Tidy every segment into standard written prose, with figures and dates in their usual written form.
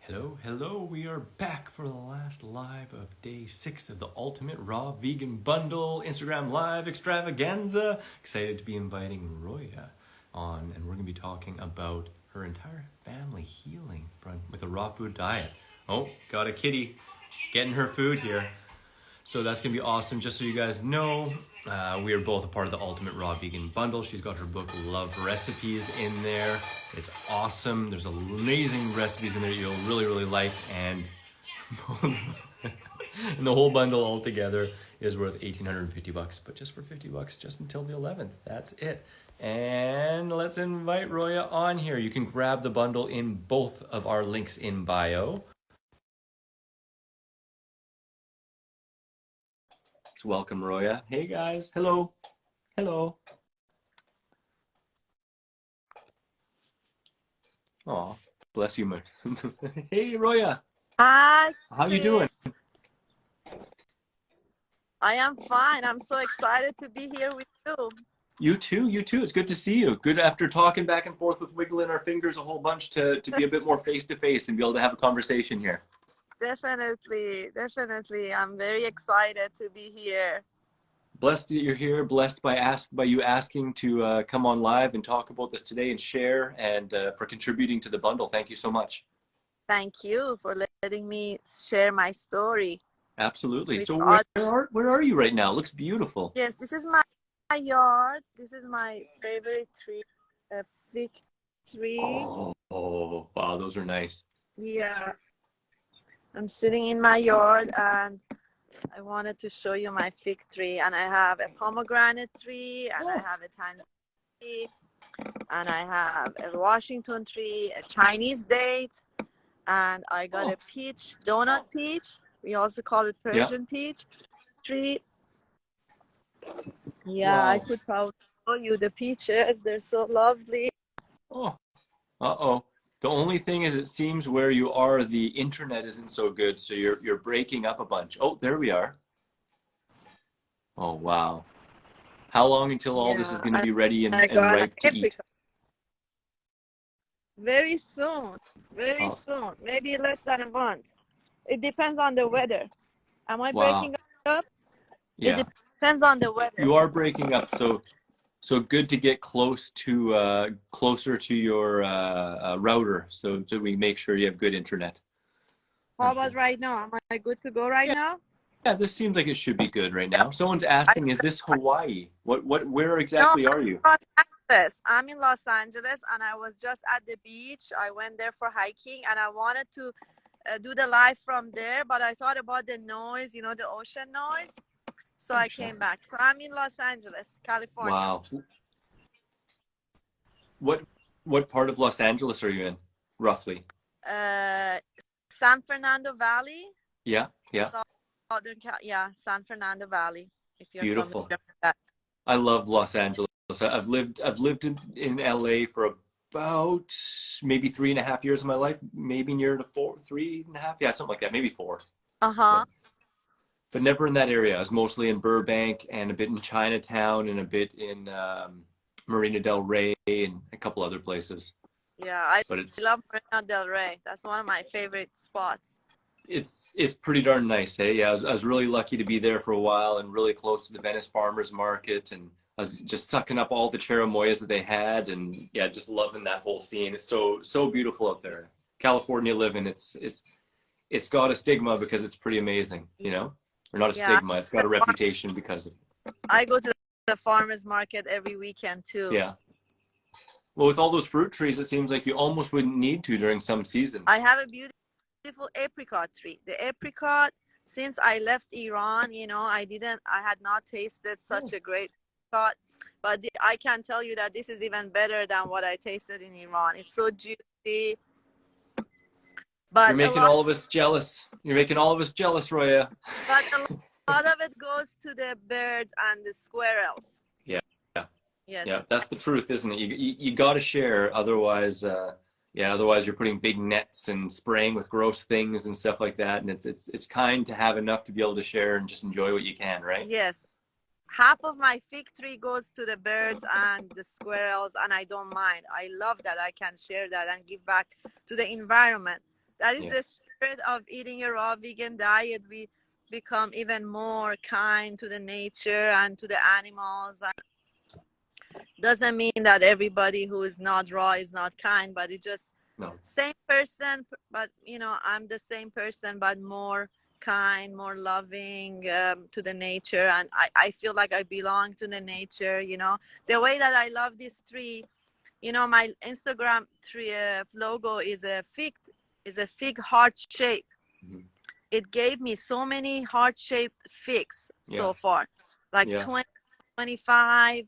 Hello, we are back for the last live of day 6 of the Ultimate Raw Vegan Bundle Instagram Live Extravaganza. Excited to be inviting Roya on, and we're going to be talking about her entire family healing with a raw food diet. Oh, got a kitty getting her food here. So that's going to be awesome. Just so you guys know, we are both a part of the Ultimate Raw Vegan Bundle. She's got her book, Love Recipes, in there. It's awesome. There's amazing recipes in there you'll really like. And, and the whole bundle altogether is worth $1,850. But just for $50, just until the 11th. That's it. And let's invite Roya on here. You can grab the bundle in both of our links in bio. Welcome, Roya. Hey, guys. Hello. Hello. Aw, bless you, man. Hey, Roya. Hi, How you doing? I am fine. I'm so excited to be here with you. You too. You too. It's good to see you. Good after talking back and forth with wiggling our fingers a whole bunch to be a bit more face-to-face and be able to have a conversation here. Definitely. I'm very excited to be here. Blessed that you're here. Blessed by you asking to come on live and talk about this today and share, and for contributing to the bundle. Thank you so much. Thank you for letting me share my story. Absolutely. So where are you right now? It looks beautiful. Yes, this is my yard. This is my favorite tree, a fig tree. Oh, wow, those are nice. Yeah. I'm sitting in my yard and I wanted to show you my fig tree, and I have a pomegranate tree, and I have a tangerine tree, and I have a Washington tree, a Chinese date, and I got a peach, donut peach. We also call it Persian peach tree. Yeah, wow. I could probably show you the peaches. They're so lovely. Oh, uh-oh. The only thing is, it seems where you are, the internet isn't so good, so you're breaking up a bunch. Oh, there we are. Oh, wow. How long until all this is going to be ready and ripe to eat? Very soon. Very soon. Maybe less than a month. It depends on the weather. Am I breaking up? Yeah. It depends on the weather. You are breaking up, so good to get closer to your router, so we make sure you have good internet. How about right now? Am I good to go right now? Yeah, this seems like it should be good right now. Someone's asking, is this Hawaii? Where exactly are you? Los Angeles. I'm in Los Angeles, and I was just at the beach. I went there for hiking, and I wanted to do the live from there, but I thought about the noise, the ocean noise. So I came back. So I'm in Los Angeles, California. Wow. What part of Los Angeles are you in, roughly? San Fernando Valley. Yeah. San Fernando Valley. If you're beautiful. Familiar with that. I love Los Angeles. I've lived in LA for about maybe 3.5 years of my life, maybe near to 3.5. Yeah, something like that, maybe 4. But never in that area. I was mostly in Burbank and a bit in Chinatown and a bit in Marina Del Rey and a couple other places. Yeah, I love Marina Del Rey. That's one of my favorite spots. It's pretty darn nice, hey? Yeah, I was really lucky to be there for a while and really close to the Venice Farmers Market, and I was just sucking up all the cherimoyas that they had, and yeah, just loving that whole scene. It's so beautiful out there. California living, it's got a stigma because it's pretty amazing, or not a stigma. It's got a reputation because of it. I go to the farmers market every weekend too. Yeah. Well, with all those fruit trees, it seems like you almost wouldn't need to during some seasons. I have a beautiful apricot tree. The apricot, since I left Iran, I had not tasted such a great apricot, but I can tell you that this is even better than what I tasted in Iran. It's so juicy. But you're making all of us jealous. You're making all of us jealous, Roya. But a lot of it goes to the birds and the squirrels. Yeah. Yes. Yeah, that's the truth, isn't it? You got to share, otherwise otherwise you're putting big nets and spraying with gross things and stuff like that, and it's kind to have enough to be able to share and just enjoy what you can, right? Yes. Half of my fig tree goes to the birds and the squirrels, and I don't mind. I love that I can share that and give back to the environment. That is Yeah. the spirit of eating a raw vegan diet. We become even more kind to the nature and to the animals. And doesn't mean that everybody who is not raw is not kind, but it just No. same person, but I'm the same person, but more kind, more loving to the nature. And I feel like I belong to the nature. The way that I love this tree. My Instagram tree logo is a fig heart shape. Mm-hmm. It gave me so many heart shaped figs so far, like Yeah. 20, 25,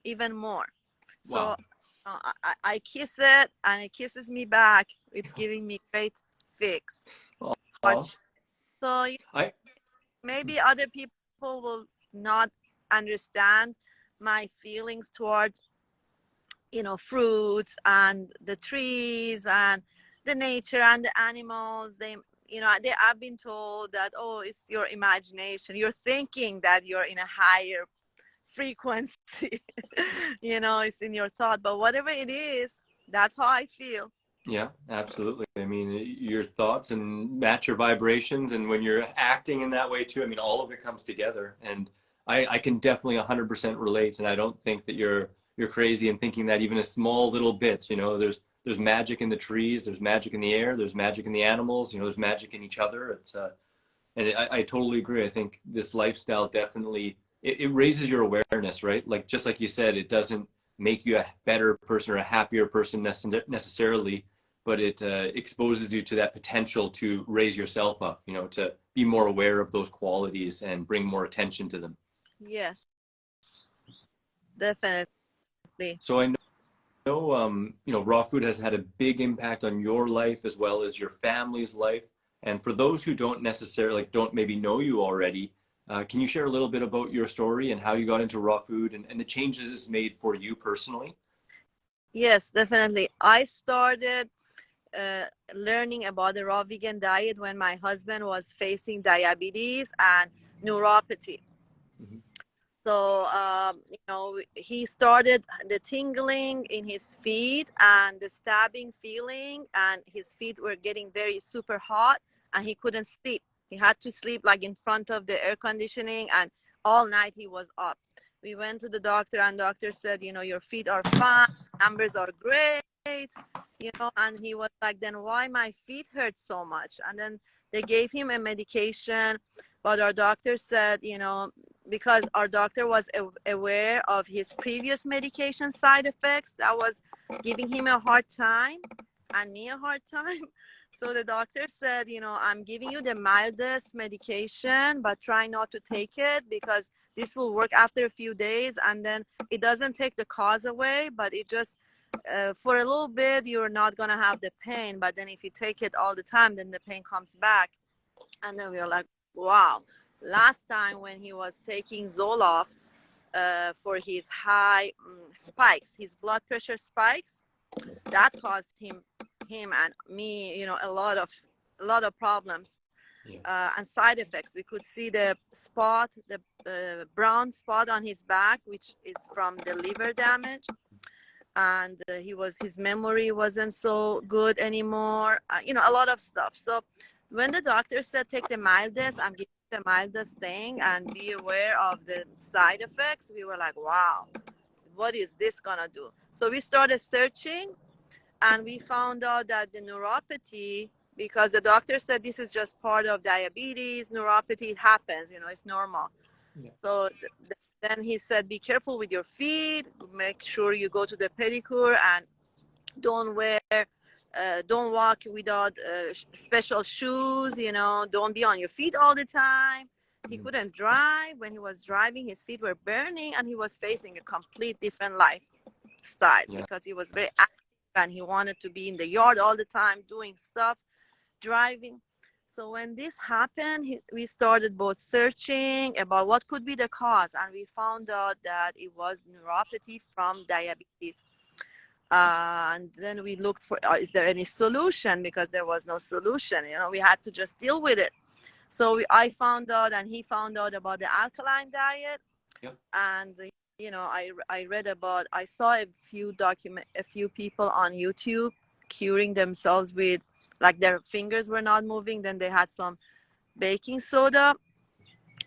even more. Wow. So I kiss it and it kisses me back with giving me great figs. Oh. So maybe other people will not understand my feelings towards fruits and the trees and the nature and the animals. I've been told that, oh, it's your imagination, you're thinking that you're in a higher frequency. It's in your thought, but whatever it is, that's how I feel. Yeah, absolutely. I mean, your thoughts and match your vibrations, and when you're acting in that way too, I mean, all of it comes together. And I can definitely 100% relate. And I don't think that you're crazy in thinking that even a small little bit. There's magic in the trees, there's magic in the air, there's magic in the animals. There's magic in each other. I totally agree. I think this lifestyle definitely it raises your awareness, right? Like just like you said, it doesn't make you a better person or a happier person necessarily, but it exposes you to that potential to raise yourself up, to be more aware of those qualities and bring more attention to them. Yes, definitely. So I know, raw food has had a big impact on your life as well as your family's life. And for those who don't necessarily, don't maybe know you already, can you share a little bit about your story and how you got into raw food and the changes it's made for you personally? Yes, definitely. I started learning about the raw vegan diet when my husband was facing diabetes and neuropathy. Mhm. So, he started the tingling in his feet and the stabbing feeling, and his feet were getting very super hot, and he couldn't sleep. He had to sleep like in front of the air conditioning, and all night he was up. We went to the doctor, and doctor said, your feet are fine, numbers are great, and he was like, then why my feet hurt so much? And then they gave him a medication, but our doctor said, because our doctor was aware of his previous medication side effects that was giving him a hard time and me a hard time. So the doctor said, I'm giving you the mildest medication, but try not to take it because this will work after a few days, and then it doesn't take the cause away, but it just for a little bit you're not going to have the pain, but then if you take it all the time, then the pain comes back. And then we were like, wow. Last time when he was taking Zoloft for his high spikes, his blood pressure spikes, that caused him and me, a lot of problems. Yeah. And side effects. We could see the spot, the brown spot on his back, which is from the liver damage. And his memory wasn't so good anymore. A lot of stuff. So when the doctor said take the mildest, I'm giving the mildest thing and be aware of the side effects, we were like, wow, what is this gonna do? So we started searching, and we found out that the neuropathy, because the doctor said this is just part of diabetes, neuropathy, it happens, it's normal. Yeah. So then he said, be careful with your feet, make sure you go to the pedicure, and don't don't walk without special shoes, don't be on your feet all the time. He couldn't drive. When he was driving, his feet were burning, and he was facing a complete different lifestyle because he was very active and he wanted to be in the yard all the time doing stuff, driving. So when this happened, we started both searching about what could be the cause, and we found out that it was neuropathy from diabetes. And then we looked for, is there any solution? Because there was no solution. We had to just deal with it. So I found out, and he found out about the alkaline diet. Yep. And I read about, I saw a few people on YouTube curing themselves with like their fingers were not moving. Then they had some baking soda,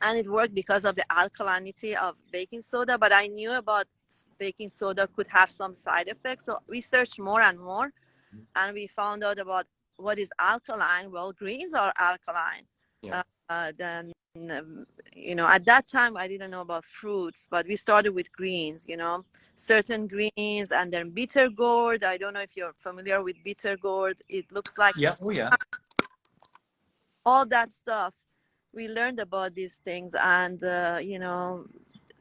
and it worked because of the alkalinity of baking soda. But I knew about baking soda could have some side effects, so we searched more and more, and we found out about what is alkaline. Well, greens are alkaline. Yeah. Then at that time I didn't know about fruits, but we started with greens, certain greens, and then bitter gourd. I don't know if you're familiar with bitter gourd. It looks like Yeah. Oh yeah. all that stuff. We learned about these things, and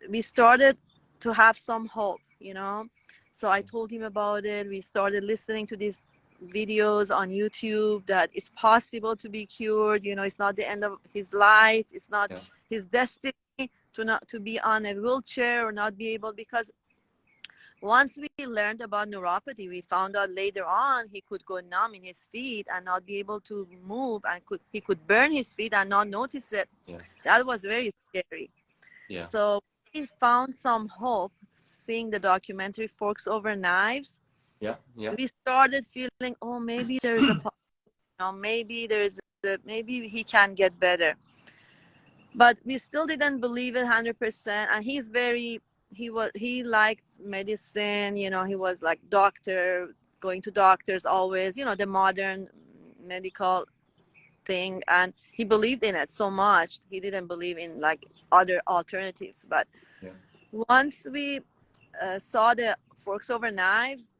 we started to have some hope. So I told him about it. We started listening to these videos on YouTube that it's possible to be cured. It's not the end of his life. It's not his destiny to be on a wheelchair or not be able, because once we learned about neuropathy, we found out later on he could go numb in his feet and not be able to move, and he could burn his feet and not notice it. Yeah. That was very scary. Yeah. So we found some hope seeing the documentary Forks Over Knives. Yeah. Yeah. We started feeling, oh, maybe there's maybe he can get better. But we still didn't believe it 100%. And he liked medicine. He was like doctor, going to doctors always. The modern medical thing, and he believed in it so much. He didn't believe in like other alternatives. But once we saw the Forks Over Knives,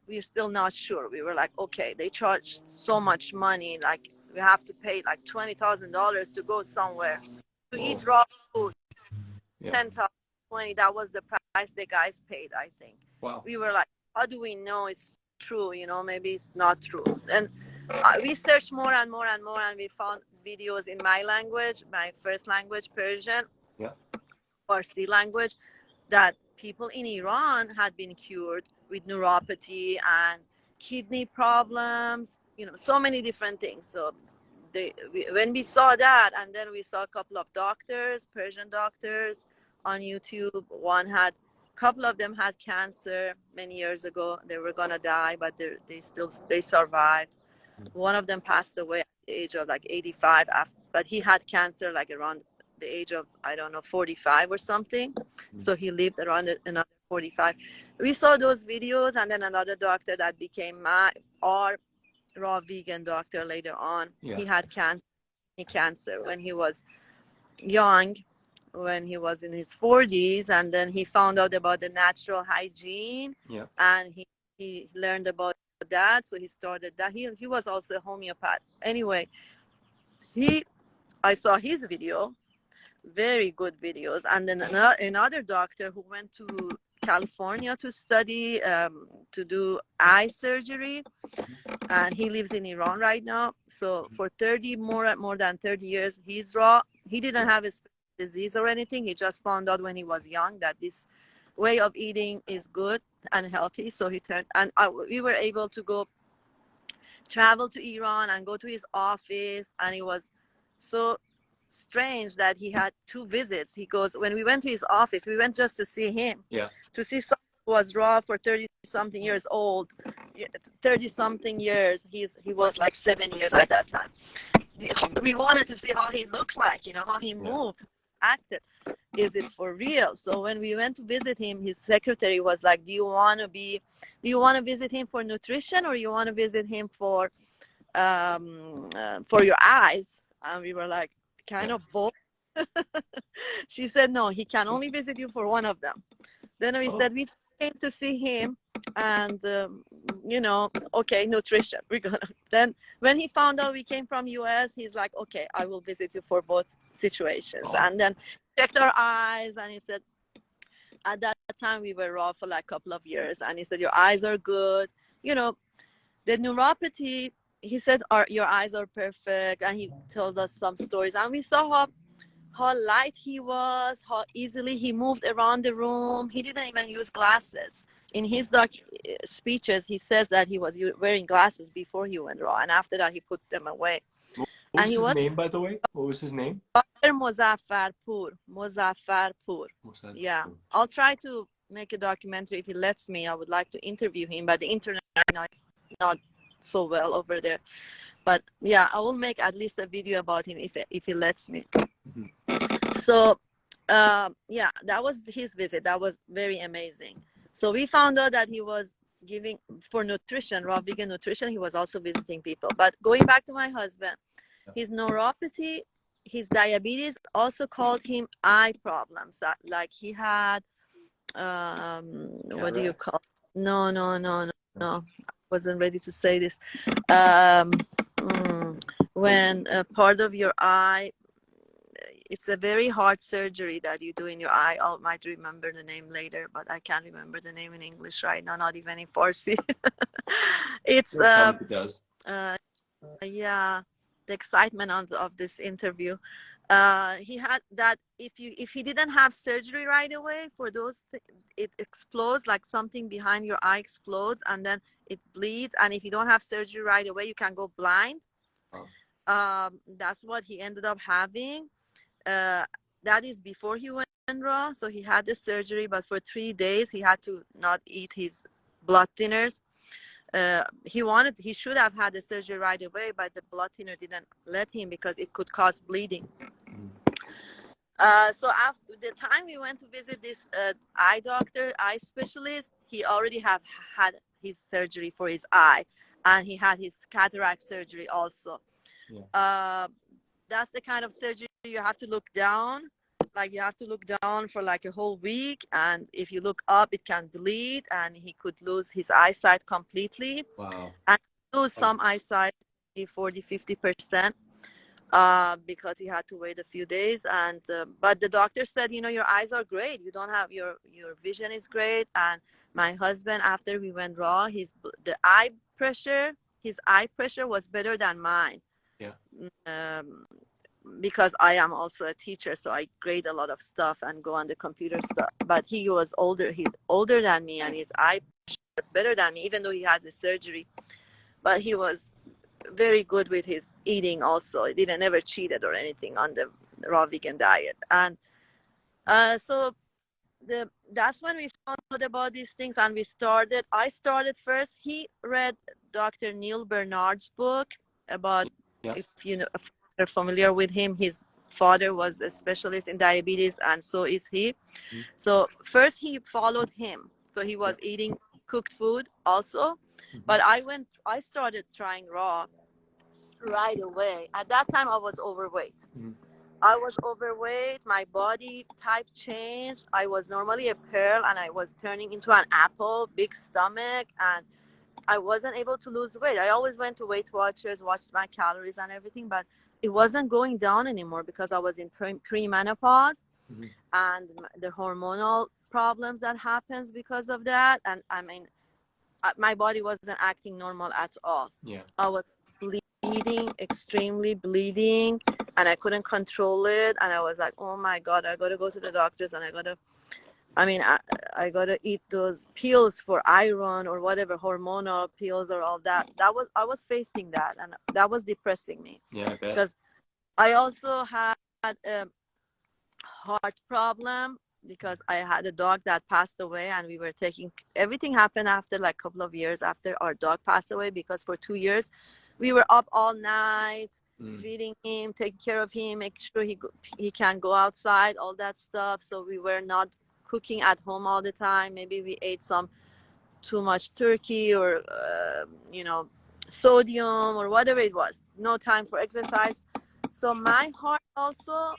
we're still not sure. We were like, okay, they charge so much money, like we have to pay like $20,000 to go somewhere to eat raw food. 10,000, 20, that was the price the guys paid, I think. Wow. We were like, how do we know it's true? Maybe it's not true. And we searched more and more and more, and we found videos in my language, my first language, Persian, Farsi language, that people in Iran had been cured with neuropathy and kidney problems, so many different things. So when we saw that, and then we saw a couple of doctors, Persian doctors on YouTube. A couple of them had cancer many years ago. They were gonna die, but they survived. One of them passed away at the age of like 85, but he had cancer like around the age of, I don't know, 45 or something. So he lived around another 45. We saw those videos, and then another doctor that became our raw vegan doctor later on. He had cancer when he was young, when he was in his 40s, and then he found out about the natural hygiene, and he learned about that. So he started that. He was also a homeopath. Anyway, I saw his video, very good videos. And then another doctor who went to California to study, to do eye surgery, and he lives in Iran right now. So for more than 30 years, he's raw. He didn't have a disease or anything. He just found out when he was young that this way of eating is good and healthy. So he turned, and we were able to travel to Iran and go to his office, and it was so strange that he had 2 visits. He goes, when we went to his office, we went just to see him, to see someone who was raw for 30-something years old, 30-something years. He was like 7 years at that time. We wanted to see how he looked like, how he moved, acted. Is it for real? So when we went to visit him, his secretary was like, do you want to visit him for nutrition, or you want to visit him for your eyes? And we were like, kind of both. She said, no, he can only visit you for one of them. Then we said, we came to see him, and okay, nutrition, we're gonna. Then when he found out we came from US, he's like, okay, I will visit you for both situations. And then checked our eyes, and he said, at that time we were raw for like a couple of years, and he said, your eyes are good. The neuropathy, he said, your eyes are perfect, and he told us some stories, and we saw how light he was, how easily he moved around the room. He didn't even use glasses. In his speeches, he says that he was wearing glasses before he went raw, and after that he put them away. What was his name, by the way? What was his name? Dr. Muzaffarpur. Yeah, I'll try to make a documentary if he lets me. I would like to interview him, but the internet is not so well over there. but yeah, I will make at least a video about him if he lets me. Mhm. So yeah, that was his visit. That was very amazing. So we found out that he was giving for nutrition, raw vegan nutrition. He was also visiting people. But going back to my husband, his neuropathy, his diabetes also caused him eye problems. Like he had what do you Cataracts. call? No. I wasn't ready to say this. Um, when a part of your eye, it's a very hard surgery that you do in your eye. I might remember the name later, but I can't remember the name in English right now, not even in Farsi. It's No problem if it does. yeah, the excitement of this interview. He had that if he didn't have surgery right away for those it explodes, like something behind your eye explodes and then it bleeds, and if you don't have surgery right away you can go blind. That's what he ended up having. That is before he went raw. So he had the surgery, but for 3 days he had to not eat his blood thinners. He should have had the surgery right away, but the blood thinner didn't let him because it could cause bleeding. So after the time we went to visit this eye doctor, eye specialist, he already had his surgery for his eye, and he had his cataract surgery also. That's the kind of surgery you have to look down. Like you have to look down for like a whole week, and if you look up it can bleed, and he could lose his eyesight completely. Wow. And lose some eyesight, 40-50%, because he had to wait a few days. And but the doctor said, your eyes are great, you don't have your vision is great. And my husband, after we went raw, his eye pressure was better than mine. Because I am also a teacher, so I grade a lot of stuff and go on the computer stuff. But he was older. He's older than me, and his eye was better than me, even though he had the surgery. But he was very good with his eating also. He didn't ever cheated or anything on the raw vegan diet. And so that's when we found out about these things, and I started first. He read Dr. Neil Bernard's book about, if you're familiar with him, his father was a specialist in diabetes, and so is he. So first he followed him. So he was eating cooked food also. But I started trying raw right away. At that time I was overweight. I was overweight. My body type changed. I was normally a pearl, and I was turning into an apple, big stomach, and I wasn't able to lose weight. I always went to Weight Watchers, watched my calories and everything, but it wasn't going down anymore because I was in pre-menopause and the hormonal problems that happens because of that. And I mean, my body wasn't acting normal at all. I was bleeding, extremely bleeding, and I couldn't control it. And I was like, oh my God, I got to go to the doctors, and I got to eat those pills for iron or whatever, hormonal pills or all that. I was facing that, and that was depressing me. Yeah, I bet. Because I also had a heart problem, because I had a dog that passed away, and everything happened after like a couple of years after our dog passed away, because for 2 years we were up all night feeding him, taking care of him, making sure he can go outside, all that stuff. So we were not cooking at home all the time. Maybe we ate too much turkey or sodium or whatever it was. No time for exercise. So my heart also,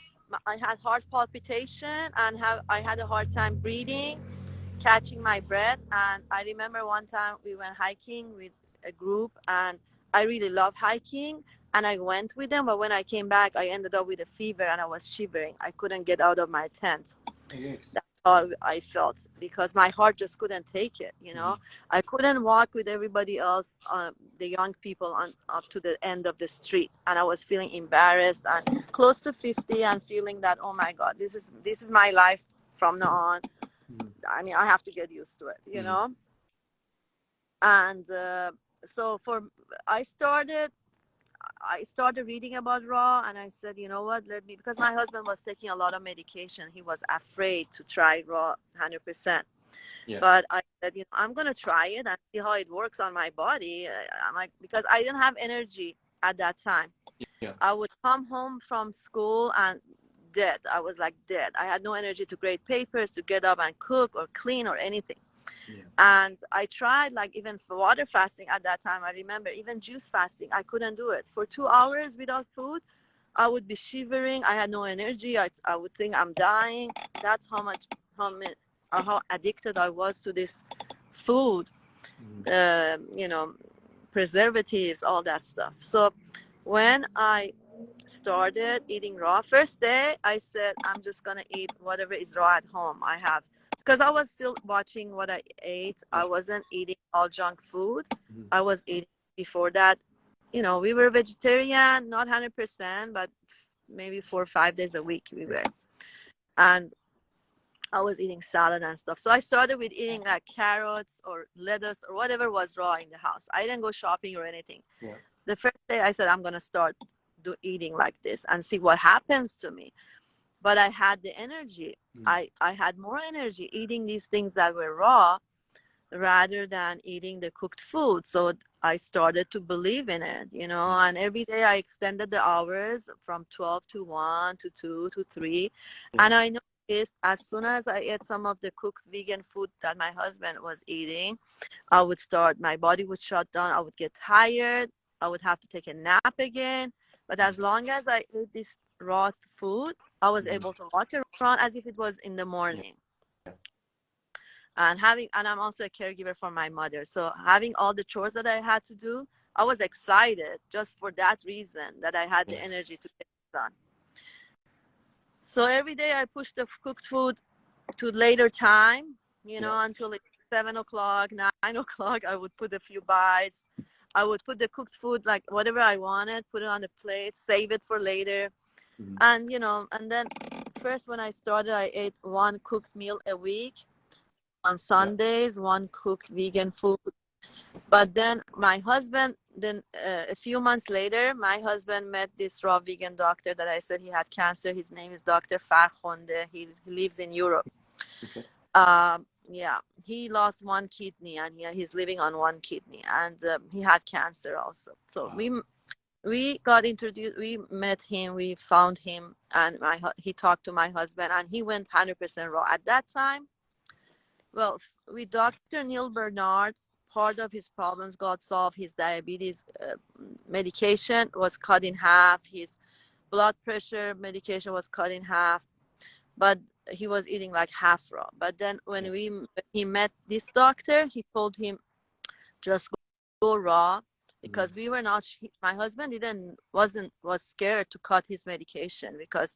I had heart palpitation, and I had a hard time breathing, catching my breath. And I remember one time we went hiking with a group, and I really love hiking, and I went with them. But when I came back, I ended up with a fever, and I was shivering. I couldn't get out of my tent. Thanks. That's how I felt, because my heart just couldn't take it. I couldn't walk with everybody else, the young people, up to the end of the street, and I was feeling embarrassed and close to 50, and feeling that, oh my God, this is my life from now on. I mean, I have to get used to it, And so I started reading about raw, and I said, you know what, because my husband was taking a lot of medication. He was afraid to try raw 100%. But I said, I'm going to try it and see how it works on my body. I'm like, because I didn't have energy at that time. Yeah. I would come home from school and dead. I was like dead. I had no energy to grade papers, to get up and cook or clean or anything. Yeah. And I tried, like, even for water fasting at that time. I remember even juice fasting. I couldn't do it. For 2 hours without food, I would be shivering. I had no energy. I would think I'm dying. That's how addicted I was to this food, preservatives, all that stuff. So when I started eating raw, first day I said I'm just gonna eat whatever is raw at home. I have, because I was still watching what I ate. I wasn't eating all junk food. I was eating before that. We were vegetarian, not 100%, but maybe 4 or 5 days a week we were. And I was eating salad and stuff. So I started with eating like carrots or lettuce or whatever was raw in the house. I didn't go shopping or anything. Yeah. The first day I said I'm gonna start eating like this and see what happens to me. But I had the energy. I had more energy eating these things that were raw rather than eating the cooked food. So I started to believe in it, and every day I extended the hours from 12 to 1 to 2 to 3. And I noticed as soon as I ate some of the cooked vegan food that my husband was eating, my body would shut down. I would get tired. I would have to take a nap again. But as long as I ate this raw food, I was able to walk around as if it was in the morning. And I'm also a caregiver for my mother. So having all the chores that I had to do, I was excited just for that reason, that I had the energy to get it done. So every day I pushed the cooked food to later time, until like 7 o'clock, 9 o'clock, I would put a few bites. I would put the cooked food, like whatever I wanted, put it on the plate, save it for later. And, and then first when I started, I ate one cooked meal a week. On Sundays, one cooked vegan food. But then my husband, a few months later, my husband met this raw vegan doctor that I said he had cancer. His name is Dr. Farkhonde. He lives in Europe. Okay. He lost one kidney and he's living on one kidney, and he had cancer also. So we got introduced. We met him. We found him, and he talked to my husband, and he went 100% raw at that time. Well, with Dr. Neil Bernard, part of his problems got solved. His diabetes medication was cut in half. His blood pressure medication was cut in half. But he was eating like half raw. But then when he met this doctor, he told him, just go raw, because we were not. My husband was scared to cut his medication because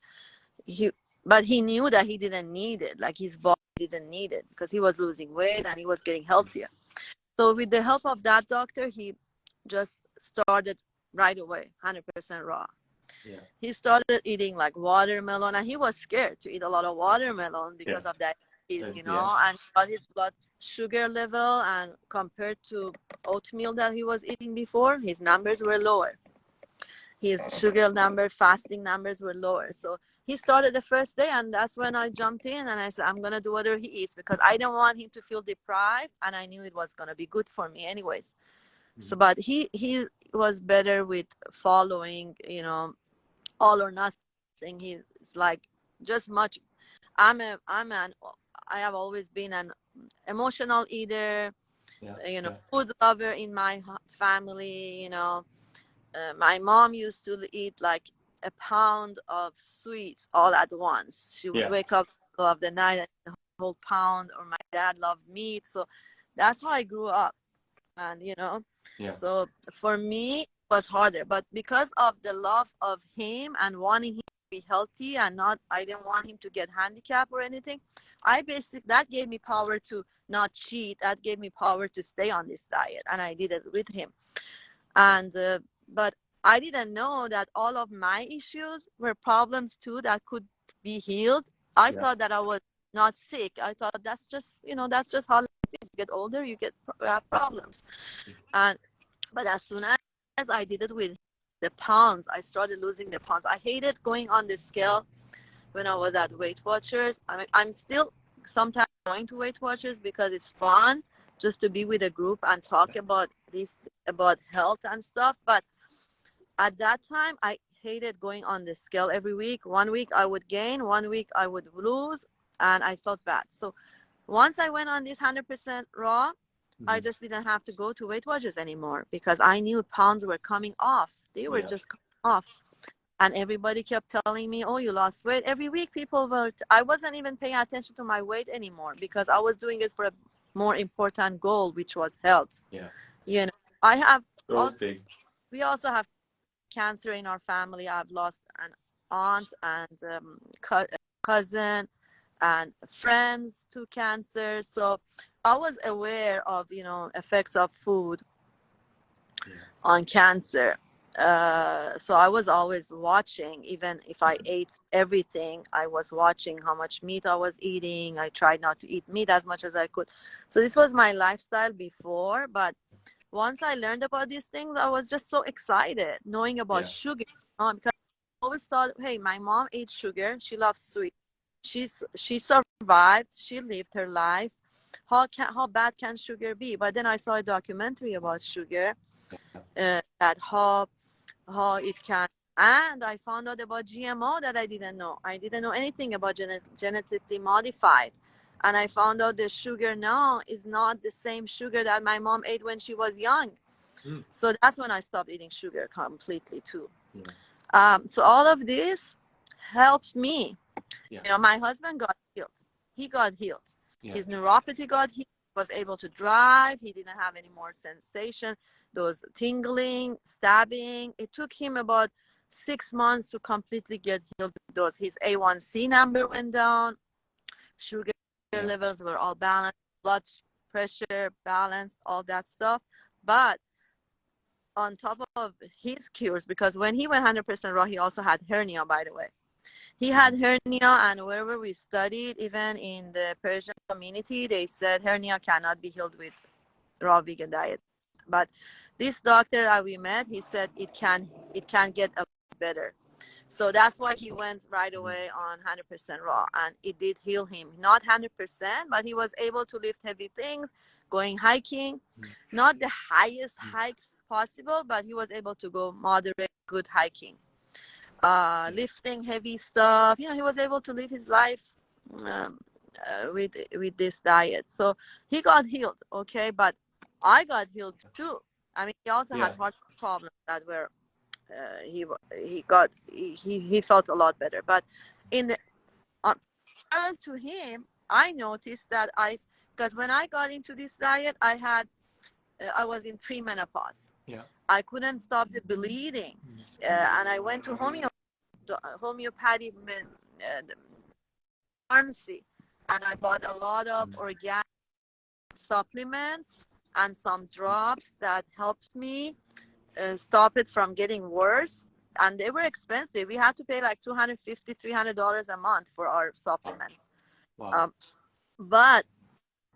but he knew that he didn't need it. Like his body didn't need it because he was losing weight and he was getting healthier. So with the help of that doctor, he just started right away, 100% raw. Yeah. He started eating like watermelon, and he was scared to eat a lot of watermelon because of that, and got his blood sugar level, and compared to oatmeal that he was eating before, his numbers were lower. His sugar number, fasting numbers were lower. So he started the first day, and that's when I jumped in and I said, I'm going to do whatever he eats, because I didn't want him to feel deprived, and I knew it was going to be good for me anyways. So, but he was better with following, all or nothing. He's like just much. I have always been an emotional eater, food lover in my family, my mom used to eat like a pound of sweets all at once. She would wake up in the middle of the night and eat a whole pound. Or my dad loved meat. So that's how I grew up. And, so for me, it was harder. But because of the love of him and wanting him to be healthy and I didn't want him to get handicapped or anything, that gave me power to not cheat. That gave me power to stay on this diet. And I did it with him. And, but I didn't know that all of my issues were problems too that could be healed. I thought that I was not sick. I thought that's just how life is. You get older, you have problems. But as soon as I did it with the pounds, I started losing the pounds. I hated going on the scale when I was at Weight Watchers. I mean, I'm still sometimes going to Weight Watchers because it's fun just to be with a group and talk about health and stuff. But at that time, I hated going on the scale every week. 1 week I would gain, 1 week I would lose, and I felt bad. So once I went on this 100% raw, I just didn't have to go to Weight Watchers anymore because I knew pounds were coming off. They were just coming off. And everybody kept telling me, oh, you lost weight. Every week people were, I wasn't even paying attention to my weight anymore because I was doing it for a more important goal, which was health. Yeah. You know, I have, So big. we also have cancer in our family. I've lost an aunt and cousin and friends to cancer. So I was aware of, effects of food on cancer. So I was always watching. Even if I ate everything, I was watching how much meat I was eating. I tried not to eat meat as much as I could. So this was my lifestyle before. But once I learned about these things, I was just so excited knowing about sugar. Because I always thought, hey, my mom ate sugar. She loves sweet. She survived. She lived her life. How bad can sugar be? But then I saw a documentary about sugar, that how it can, and I found out about GMO that I didn't know. I didn't know anything about genetically modified, and I found out the sugar now is not the same sugar that my mom ate when she was young. So that's when I stopped eating sugar completely too. So all of this helped me. My husband got healed. He got healed. His neuropathy got healed. He was able to drive. He didn't have any more sensation, those tingling, stabbing. It took him about 6 months to completely get healed. His A1C number went down. Sugar levels were all balanced. Blood pressure balanced, all that stuff. But on top of his cures, because when he went 100% raw, he also had hernia, by the way. He had hernia, and wherever we studied, even in the Persian community, they said hernia cannot be healed with raw vegan diet. But this doctor that we met, he said it can get a lot better. So that's why he went right away on 100% raw, and it did heal him. Not 100%, but he was able to lift heavy things, going hiking, not the highest hikes possible, but he was able to go moderate, good hiking. Lifting heavy stuff. He was able to live his life with this diet. So he got healed, okay? But I got healed too. I mean, he also had heart problems that were he felt a lot better. But parallel to him, I noticed that because when I got into this diet, I was in premenopause. I couldn't stop the bleeding, and I went to homeopathy pharmacy, and I bought a lot of organic supplements and some drops that helped me stop it from getting worse. And they were expensive. We had to pay like $250, $300 a month for our supplements. Wow. But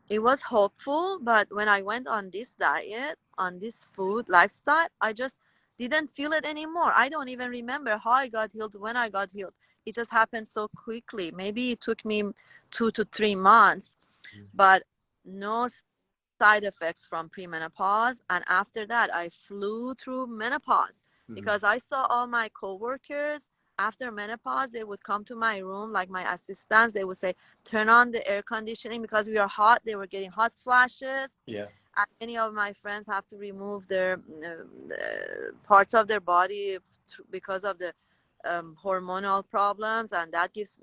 it was hopeful. But when I went on this diet, on this food lifestyle, I just didn't feel it anymore. I don't even remember how I got healed, when I got healed. It just happened so quickly. Maybe it took me 2 to 3 months, but no side effects from premenopause. And after that, I flew through menopause because I saw all my coworkers after menopause. They would come to my room, like my assistants. They would say, turn on the air conditioning because we are hot. They were getting hot flashes. And many of my friends have to remove their parts of their body because of the hormonal problems, and that gives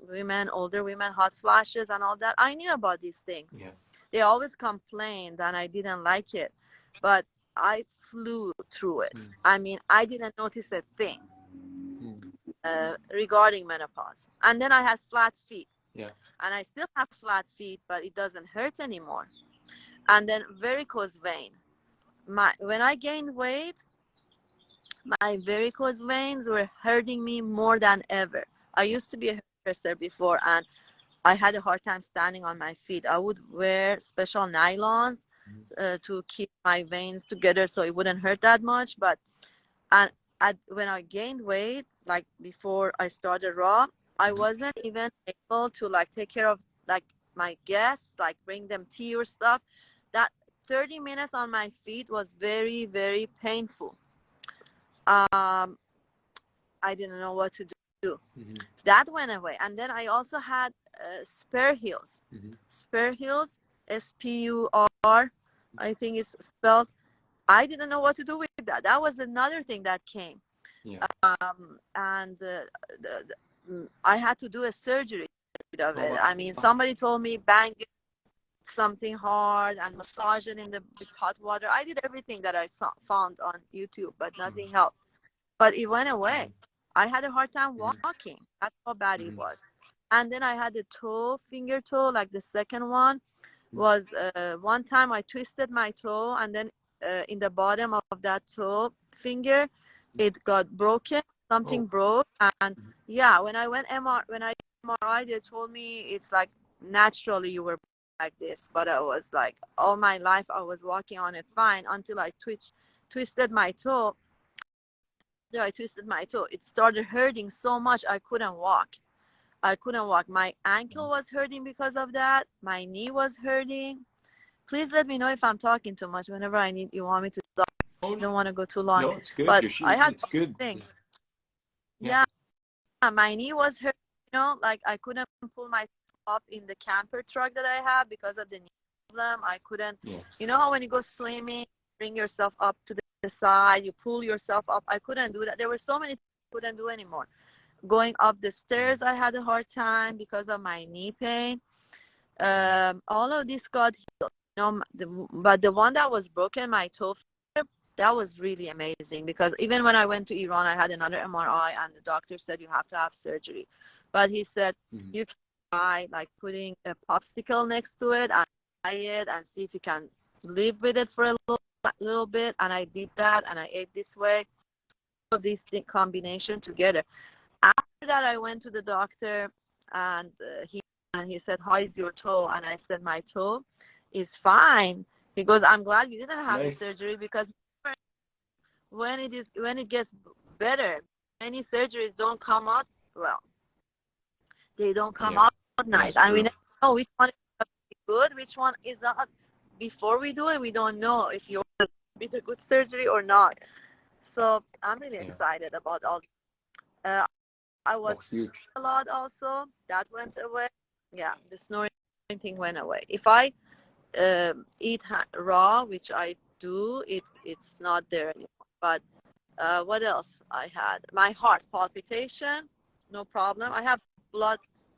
older women hot flashes and all that. I knew about these things. They always complained and I didn't like it, but I flew through it. I mean, I didn't notice a thing regarding menopause. And then I had flat feet. And I still have flat feet, but it doesn't hurt anymore. And then varicose vein. When I gained weight, my varicose veins were hurting me more than ever. I used to be a hairdresser before, and I had a hard time standing on my feet. I would wear special nylons to keep my veins together so it wouldn't hurt that much. But when I gained weight, like before I started raw, I wasn't even able to take care of my guests, bring them tea or stuff. That 30 minutes on my feet was very, very painful. I didn't know what to do. Mm-hmm. That went away. And then I also had spare heels. Mm-hmm. Spare heels, SPUR, I think it's spelled. I didn't know what to do with that. That was another thing that came. Yeah. And I had to do a surgery of it. wow. I mean, somebody told me bang something hard and massage it with hot water. I did everything that I found on YouTube, but nothing helped. But it went away. I had a hard time walking. That's how bad it was. And then I had the finger toe, like the second one was one time I twisted my toe, and then in the bottom of that toe finger, it got broken. Something broke, and yeah, when I MRI, they told me it's like naturally you were like this. But I was like, all my life I was walking on it fine until I twisted my toe. After I twisted my toe, it started hurting so much I couldn't walk. My ankle was hurting because of that. My knee was hurting. Please let me know if I'm talking too much. Whenever you want me to stop. I don't want to go too long. No, it's good. But I had it's good. things. Yeah. My knee was hurt. Like I couldn't pull myself up in the camper truck that I have because of the knee problem. I couldn't. Yeah. You know how when you go swimming, bring yourself up to the side, you pull yourself up. I couldn't do that. There were so many things I couldn't do anymore. Going up the stairs, I had a hard time because of my knee pain. All of this got healed. But the one that was broken, my toe, that was really amazing, because even when I went to Iran, I had another MRI, and the doctor said you have to have surgery. But he said you can try like putting a popsicle next to it and try it and see if you can live with it for a little bit. And I did that, and I ate this way. All of these combination together. After that, I went to the doctor, and he said, "How is your toe?" And I said, "My toe is fine." He goes, "I'm glad you didn't have the surgery, because when it gets better, many surgeries don't come out well. They don't come out nice, and we never know which one is good, which one is not. Before we do it, we don't know if you're going to be a good surgery or not. So I'm really excited about all. I was a lot also. That went away. Yeah, the snoring thing went away. If I eat raw, which I do, it's not there anymore. But what else I had? My heart palpitation, no problem. I have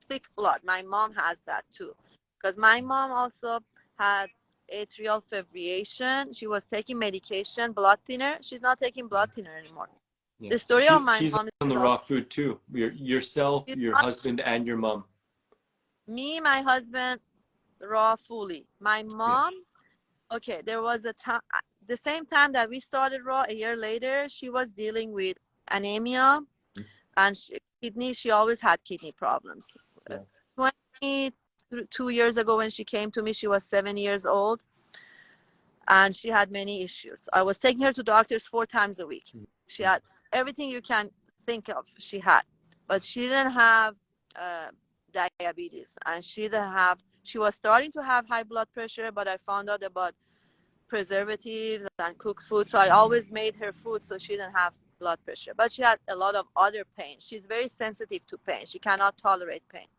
thick blood. My mom has that too, because my mom also had atrial fibrillation. She was taking medication, blood thinner. She's not taking blood thinner anymore. Yeah. The story of my she's mom on the raw food too. Yourself, your husband, and your mom. Me, my husband, raw fully. My mom, okay, there was a time, the same time that we started raw, a year later, she was dealing with anemia and she always had kidney problems. 22 years ago when she came to me, she was 7 years old, and she had many issues. I was taking her to doctors 4 times a week. She had everything you can think of, she had, but she didn't have diabetes, and she was starting to have high blood pressure, but I found out about preservatives and cooked food, so I always made her food so she didn't have blood pressure. But she had a lot of other pain. She's very sensitive to pain. She cannot tolerate pain.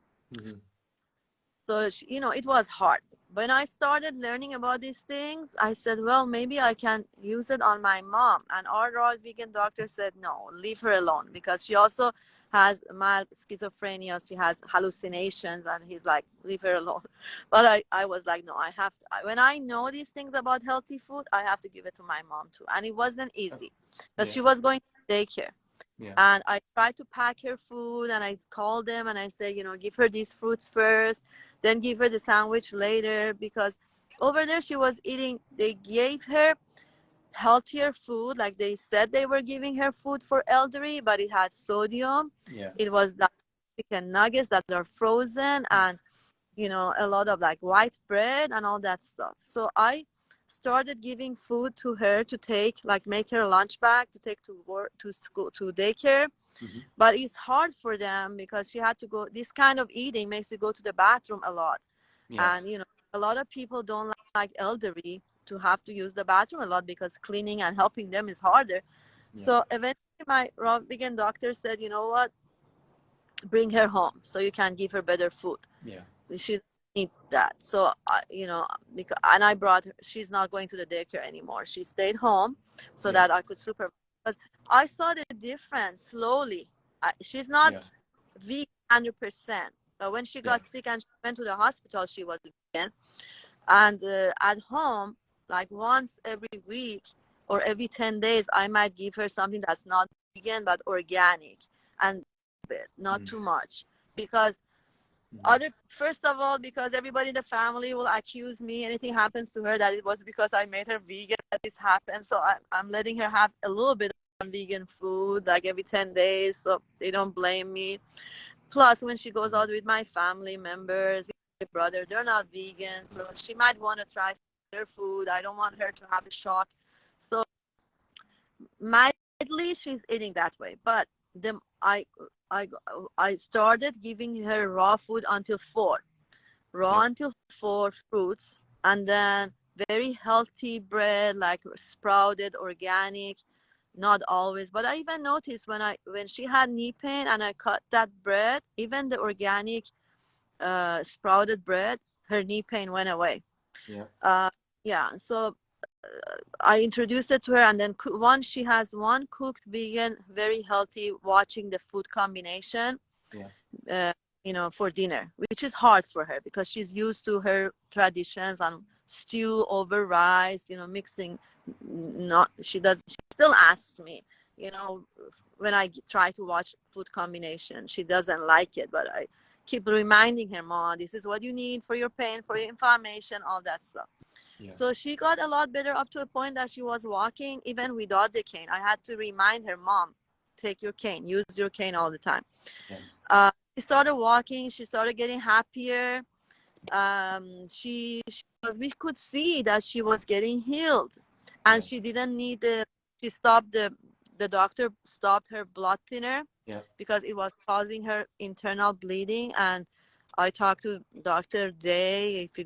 So it was hard. When I started learning about these things, I said, well, maybe I can use it on my mom. And our raw vegan doctor said, no, leave her alone, because she also has mild schizophrenia. She has hallucinations, and he's like, leave her alone. But I was like, no, I have to. When I know these things about healthy food, I have to give it to my mom too. And it wasn't easy, because she was going to daycare. And I tried to pack her food, and I called them and I said, give her these fruits first, then give her the sandwich later, because over there she was eating, they gave her healthier food. Like they said they were giving her food for elderly, but it had sodium. It was like chicken nuggets that are frozen, and a lot of like white bread and all that stuff. So I started giving food to her to take, like make her a lunch bag to take to work, to school, to daycare. But it's hard for them, because she had to go, this kind of eating makes you go to the bathroom a lot. And a lot of people don't like elderly to have to use the bathroom a lot, because cleaning and helping them is harder. So eventually my raw vegan doctor said, you know what, bring her home so you can give her better food. Yeah. She need that. So because, and I brought her, she's not going to the daycare anymore. She stayed home so that I could supervise, because I saw the difference slowly. She's not vegan 100%, but when she got sick and she went to the hospital, she was vegan. And at home, like once every week or every 10 days, I might give her something that's not vegan but organic, and not too much, because first of all, because everybody in the family will accuse me, anything happens to her, that it was because I made her vegan that this happened. So I'm letting her have a little bit of vegan food like every 10 days, so they don't blame me. Plus, when she goes out with my family members, my brother, they're not vegan, so she might want to try their food. I don't want her to have a shock. So mildly she's eating that way, but I started giving her raw food until 4, until 4 fruits, and then very healthy bread, like sprouted, organic. Not always, but I even noticed when she had knee pain and I cut that bread, even the organic sprouted bread, her knee pain went away. So I introduced it to her, and then she has one cooked vegan, very healthy, watching the food combination, for dinner, which is hard for her because she's used to her traditions and stew over rice, mixing. She still asks me, when I try to watch food combination, she doesn't like it, but I keep reminding her, Mom, this is what you need for your pain, for your inflammation, all that stuff. So she got a lot better, up to a point that she was walking even without the cane. I had to remind her, Mom, take your cane, use your cane all the time. She started walking. She started getting happier. We could see that she was getting healed, and she didn't need the doctor stopped her blood thinner because it was causing her internal bleeding. And I talked to Dr. Day. If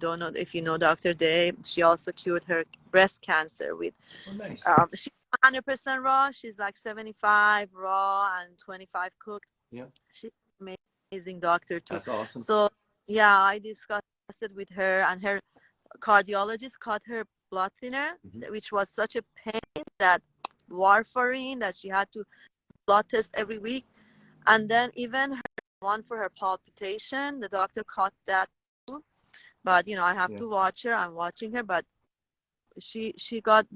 you know Dr. Day, she also cured her breast cancer with. Nice. She's 100% raw. She's like 75 raw and 25 cooked. She's amazing doctor too. That's awesome. So I discussed it with her, and her cardiologist cut her blood thinner, which was such a pain, that warfarin that she had to blood test every week. And then even one for her palpitation, the doctor cut that too. But I have to watch her. I'm watching her, but she got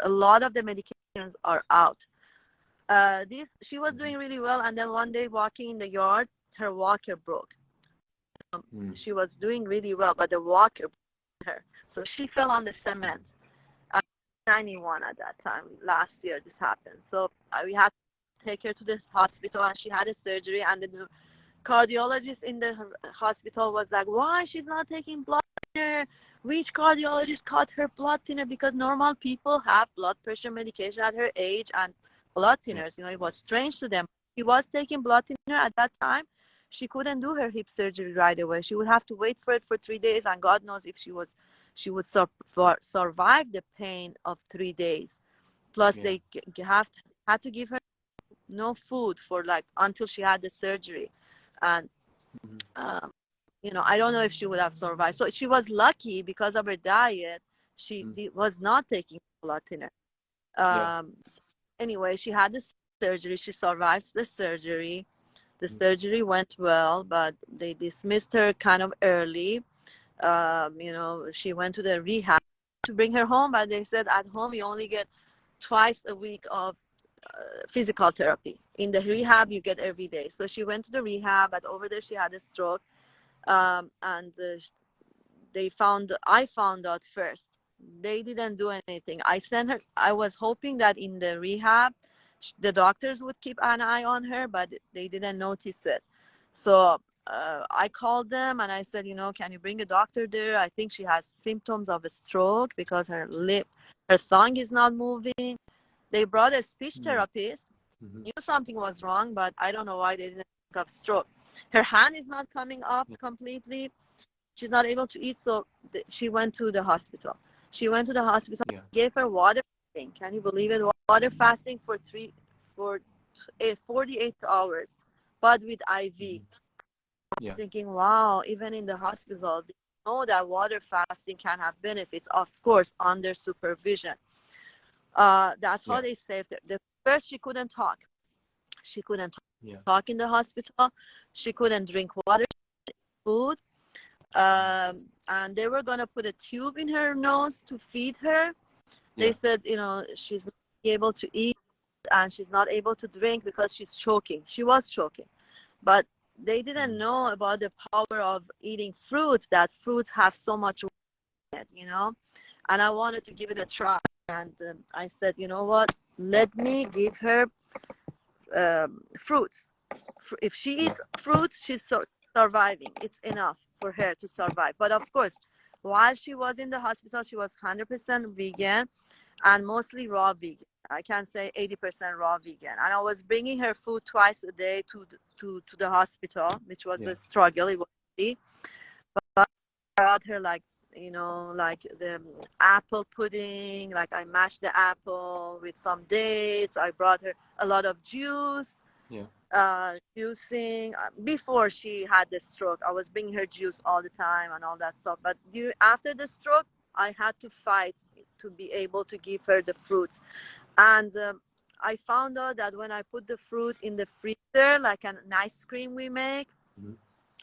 a lot of the medications are out. She was doing really well, and then one day walking in the yard, her walker broke. She was doing really well, but the walker broke her, so she fell on the cement. 91 at that time. Last year this happened, so we had to take her to the hospital, and she had a surgery. And the cardiologist in the hospital was like, "Why she's not taking blood thinner? Which cardiologist cut her blood thinner?" Because normal people have blood pressure medication at her age and blood thinners. It was strange to them. She was taking blood thinner at that time. She couldn't do her hip surgery right away. She would have to wait for it for 3 days, and God knows if she would survive the pain of 3 days. Plus, they had to give her no food for until she had the surgery, and I don't know if she would have survived. So she was lucky because of her diet. She was not taking blood thinner. Anyway, she had the surgery. She survived the surgery. The surgery went well, but they dismissed her kind of early. She went to the rehab to bring her home, but they said at home you only get twice a week of physical therapy. In the rehab, you get every day. So she went to the rehab, but over there she had a stroke. And I found out first. They didn't do anything. I was hoping that in the rehab, the doctors would keep an eye on her, but they didn't notice it. So I called them and I said, can you bring a doctor there? I think she has symptoms of a stroke because her tongue is not moving. They brought a speech therapist. Knew something was wrong, but I don't know why they didn't think of stroke. Her hand is not coming up completely. She's not able to eat, so she went to the hospital. Gave her water fasting. Can you believe it? Water fasting for for 48 hours, but with IV. Yeah. Thinking, wow, even in the hospital, they know that water fasting can have benefits, of course, under supervision. That's how Yeah. they saved her. The first, she couldn't talk. She couldn't Yeah. talk in the hospital. She couldn't drink water, food. And they were going to put a tube in her nose to feed her. They Yeah. said, she's not able to eat and she's not able to drink because she's choking. She was choking. But they didn't know about the power of eating fruits, that fruits have so much in it, And I wanted to give it a try. And I said, you know what? Let me give her fruits. If she eats fruits, she's surviving. It's enough for her to survive. But of course, while she was in the hospital, she was 100% vegan and mostly raw vegan. I can say 80% raw vegan. And I was bringing her food twice a day to the hospital, which was a struggle. It was easy. But I brought her like the apple pudding. Like I mashed the apple with some dates. I brought her a lot of juice. Juicing before she had the stroke. I was bringing her juice all the time and all that stuff. But after the stroke, I had to fight to be able to give her the fruits. And I found out that when I put the fruit in the freezer, like an ice cream we make,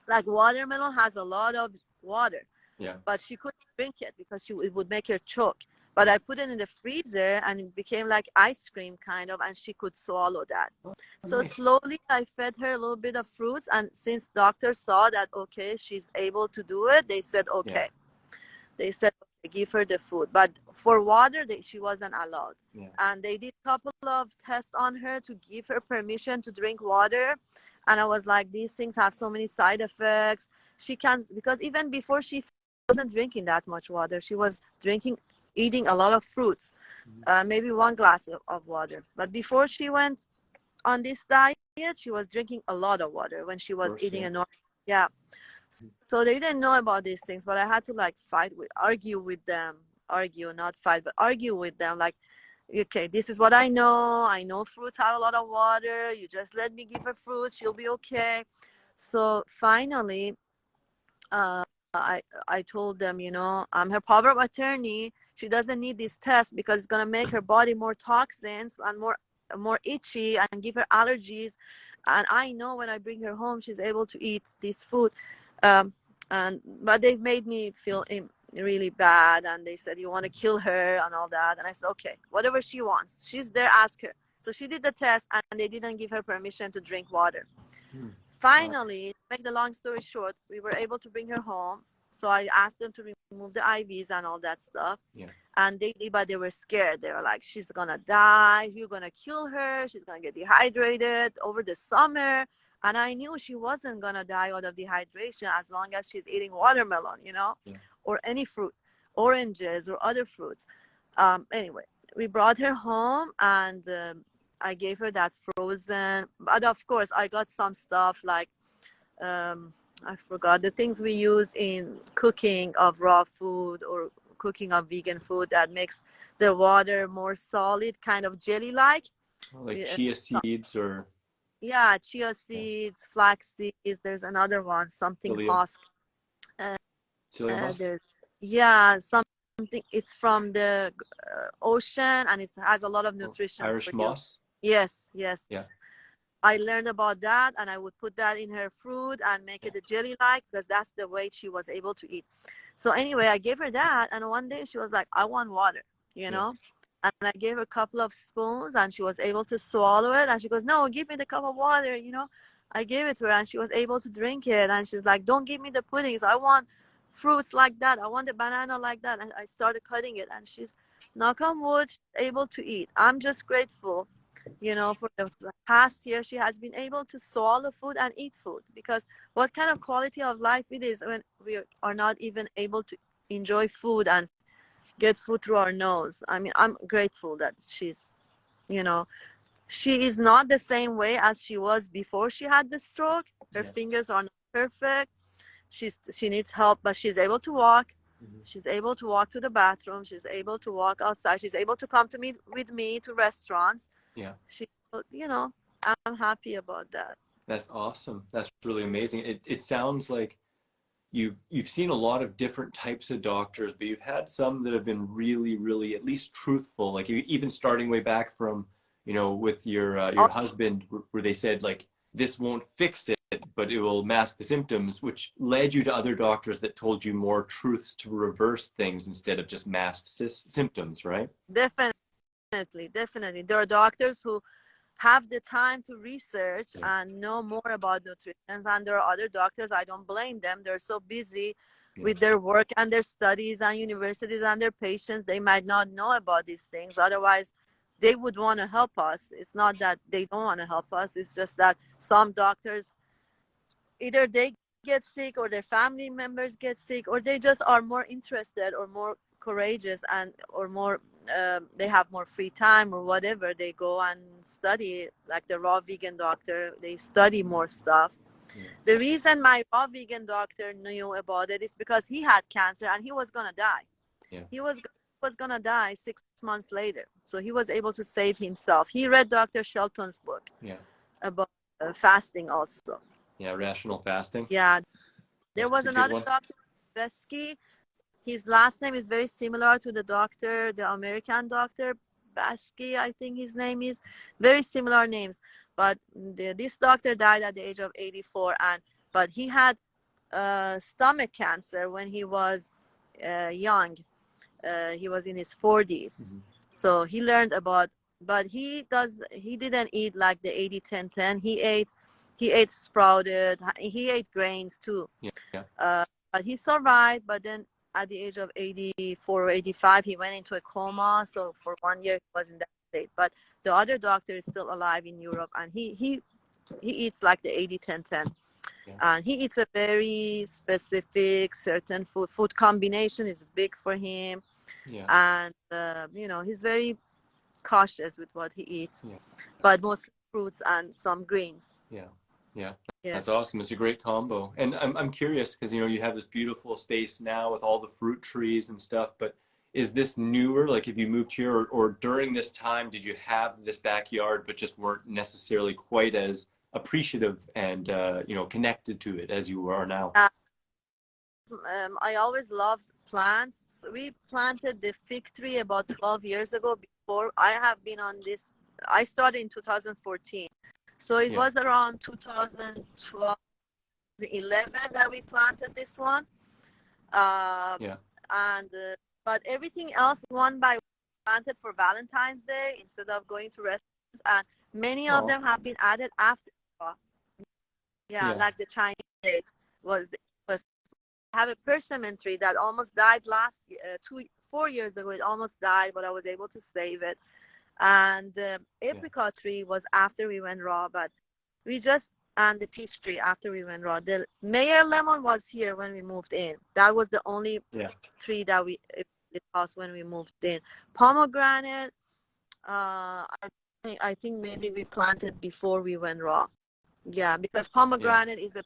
like watermelon has a lot of water. Yeah. But she couldn't drink it because it would make her choke. But I put it in the freezer and it became like ice cream kind of, and she could swallow that. So slowly I fed her a little bit of fruits, and since doctors saw that, okay, she's able to do it, they said, okay. They said, okay, give her the food. But for water, she wasn't allowed. And they did a couple of tests on her to give her permission to drink water. And I was like, these things have so many side effects. She can't, because even before she wasn't drinking that much water, she was eating a lot of fruits, maybe 1 glass of water. But before she went on this diet, she was drinking a lot of water when she was eating a normal. So they didn't know about these things, but I had to argue with them, argue with them. Like, okay, this is what I know. I know fruits have a lot of water. You just let me give her fruits. She'll be okay. So finally, I told them, I'm her power of attorney. She doesn't need this test because it's going to make her body more toxins and more itchy and give her allergies. And I know when I bring her home, she's able to eat this food. But they made me feel really bad. And they said, you want to kill her and all that. And I said, okay, whatever she wants. She's there, ask her. So she did the test and they didn't give her permission to drink water. Finally, to make the long story short, we were able to bring her home. So I asked them to remove the IVs and all that stuff. And they did, but they were scared. They were like, she's going to die. You're going to kill her. She's going to get dehydrated over the summer. And I knew she wasn't going to die out of dehydration as long as she's eating watermelon, or any fruit, oranges or other fruits. Anyway, we brought her home and I gave her that frozen. But of course, I got some stuff like, I forgot, the things we use in cooking of raw food or cooking of vegan food that makes the water more solid, kind of jelly-like. Like chia seeds or... Yeah, chia seeds, flax seeds. There's another one, something husk. Psyllium husk? Something. It's from the ocean and it has a lot of nutrition. Irish moss? Yes. Yeah. I learned about that and I would put that in her fruit and make it a jelly-like because that's the way she was able to eat. So anyway, I gave her that and one day she was like, I want water, And I gave her a couple of spoons and she was able to swallow it. And she goes, no, give me the cup of water, I gave it to her and she was able to drink it. And she's like, don't give me the puddings. I want fruits like that. I want the banana like that. And I started cutting it and she's, knock on wood, she's able to eat. I'm just grateful. For the past year, she has been able to swallow food and eat food because what kind of quality of life it is when we are not even able to enjoy food and get food through our nose. I mean, I'm grateful that she's, she is not the same way as she was before she had the stroke. Her fingers are not perfect. She needs help, but she's able to walk. She's able to walk to the bathroom. She's able to walk outside. She's able to come with me to restaurants. Yeah. She's you know, I'm happy about that. That's awesome. That's really amazing. It sounds like you've seen a lot of different types of doctors, but you've had some that have been really, really at least truthful. Like even starting way back from, with your husband, where they said like this won't fix it, but it will mask the symptoms, which led you to other doctors that told you more truths to reverse things instead of just masked symptoms, right? Definitely. There are doctors who have the time to research and know more about nutrition, and there are other doctors, I don't blame them, they're so busy with their work and their studies and universities and their patients, they might not know about these things. Otherwise they would want to help us. It's not that they don't want to help us, it's just that some doctors, either they get sick or their family members get sick, or they just are more interested or more courageous, and or more they have more free time or whatever, they go and study. Like the raw vegan doctor, they study more stuff. The reason my raw vegan doctor knew about it is because he had cancer and he was gonna die. He was gonna die 6 months later, so he was able to save himself. He read Dr. Shelton's book about fasting also. Rational fasting. Yeah, there was That's a good another one. doctor, Besky. His last name is very similar to the American doctor, Bashki, I think his name is. Very similar names. But this doctor died at the age of 84, but he had stomach cancer when he was young. He was in his 40s. So he learned about, but he didn't eat like the 80-10-10. He ate sprouted, he ate grains too. But he survived, but then at the age of 84 or 85, he went into a coma. So for 1 year, he was in that state. But the other doctor is still alive in Europe, and he eats like the 80-10-10. And he eats a very specific certain food combination is big for him. And he's very cautious with what he eats, but mostly fruits and some greens. Yes. That's awesome. It's a great combo. And I'm curious because you have this beautiful space now with all the fruit trees and stuff, but is this newer? Like if you moved here or during this time, did you have this backyard but just weren't necessarily quite as appreciative and connected to it as you are now? I always loved plants. So we planted the fig tree about 12 years ago. Before I have been on this, I started in 2014. So it was around 2012, 11 that we planted this one. But everything else one by one planted for Valentine's Day instead of going to restaurants, and many of them have been added after. Like the Chinese dates was I have a persimmon tree that almost died last 4 years ago. It almost died, but I was able to save it. And the apricot tree was after we went raw, but and the peach tree after we went raw. The Meyer lemon was here when we moved in. That was the only tree that we it was when we moved in. Pomegranate, I think maybe we planted before we went raw. Yeah, because pomegranate is a